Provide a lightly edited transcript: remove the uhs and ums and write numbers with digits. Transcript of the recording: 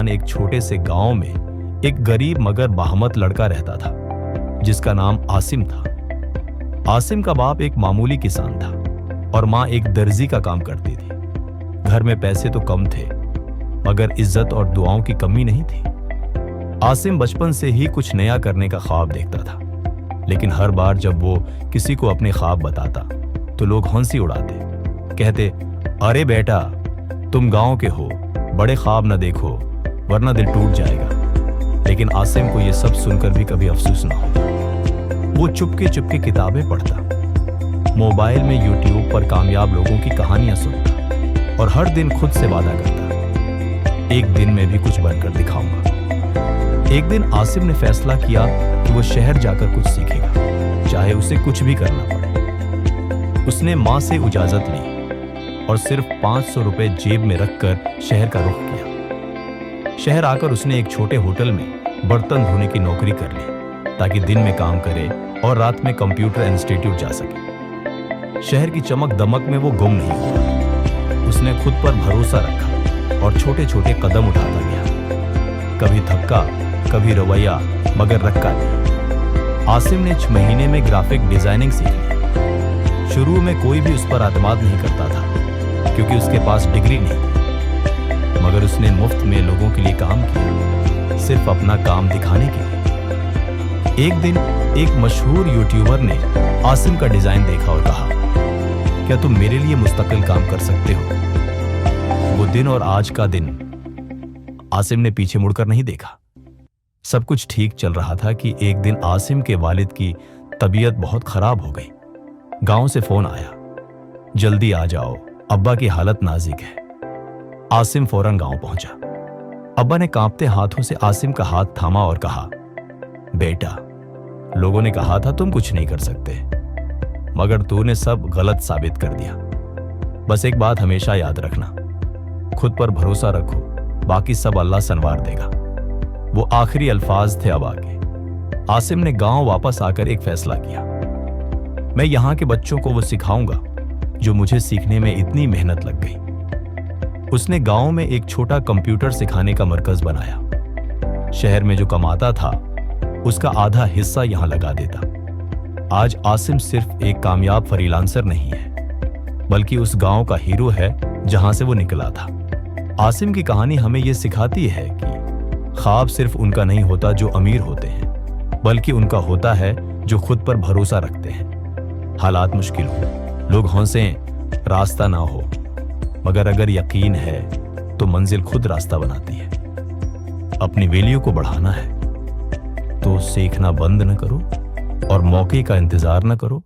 एक छोटे से गांव में एक गरीब मगर बाहमत लड़का रहता था जिसका नाम आसिम था। आसिम का बाप एक मामूली किसान था और माँ एक दर्जी का काम करती थी। घर में पैसे तो कम थे मगर इज्जत और दुआओं की कमी नहीं थी। आसिम बचपन से ही कुछ नया करने का ख्वाब देखता था, लेकिन हर बार जब वो किसी को अपने ख्वाब बताता तो लोग हंसी उड़ाते, कहते, अरे बेटा तुम गांव के हो, बड़े ख्वाब न देखो वरना दिल टूट जाएगा। लेकिन आसिम को ये सब सुनकर भी कभी अफसोस न होता। वो चुपके चुपके किताबें पढ़ता, मोबाइल में यूट्यूब पर कामयाब लोगों की कहानियां सुनता और हर दिन खुद से वादा करता, एक दिन मैं भी कुछ बनकर दिखाऊंगा। एक दिन आसिम ने फैसला किया कि वो शहर जाकर कुछ सीखेगा, चाहे उसे कुछ भी करना पड़े। उसने माँ से इजाजत ली और सिर्फ 500 रुपए जेब में रखकर शहर का रुख किया। शहर आकर उसने एक छोटे होटल में बर्तन धोने की नौकरी कर ली ताकि दिन में काम करे और रात में कंप्यूटर इंस्टीट्यूट जा सके। शहर की चमक दमक में वो गुम नहीं हुआ। उसने खुद पर भरोसा रखा और छोटे छोटे कदम उठाता गया, कभी धक्का कभी रवैया मगर रक्का नहीं। आसिम ने 6 महीने में ग्राफिक डिजाइनिंग सीख ली। शुरू में कोई भी उस पर एतमाद नहीं करता था क्योंकि उसके पास डिग्री नहीं थी, मगर उसने मुफ्त में लोगों के लिए काम किया, सिर्फ अपना काम दिखाने के लिए। एक दिन एक मशहूर यूट्यूबर ने आसिम का डिजाइन देखा और कहा, क्या तुम मेरे लिए मुस्तकिल काम कर सकते हो? वो दिन और आज का दिन आसिम ने पीछे मुड़कर नहीं देखा। सब कुछ ठीक चल रहा था कि एक दिन आसिम के वालिद की तबीयत बहुत खराब हो गई। गांव से फोन आया, जल्दी आ जाओ, अब्बा की हालत नाजुक है। आसिम फौरन गांव पहुंचा। अब्बा ने कांपते हाथों से आसिम का हाथ थामा और कहा, बेटा लोगों ने कहा था तुम कुछ नहीं कर सकते, मगर तूने सब गलत साबित कर दिया। बस एक बात हमेशा याद रखना, खुद पर भरोसा रखो, बाकी सब अल्लाह संवार देगा। वो आखिरी अल्फाज थे अब्बा के। आसिम ने गांव वापस आकर एक फैसला किया, मैं यहां के बच्चों को वो सिखाऊंगा जो मुझे सीखने में इतनी मेहनत लग गई। उसने गांव में एक छोटा कंप्यूटर सिखाने का मरकज बनाया। शहर में जो कमाता था उसका आधा हिस्सा यहां लगा देता। आज आसिम सिर्फ एक कामयाब फ्रीलांसर नहीं है, बल्कि उस गांव का हीरो है जहां से वो निकला था। आसिम की कहानी हमें यह सिखाती है कि ख्वाब सिर्फ उनका नहीं होता जो अमीर होते हैं, बल्कि उनका होता है जो खुद पर भरोसा रखते हैं। हालात मुश्किल हो, लोग हंसें, रास्ता ना हो, मगर अगर यकीन है तो मंजिल खुद रास्ता बनाती है। अपनी वैल्यू को बढ़ाना है तो सीखना बंद न करो और मौके का इंतजार न करो,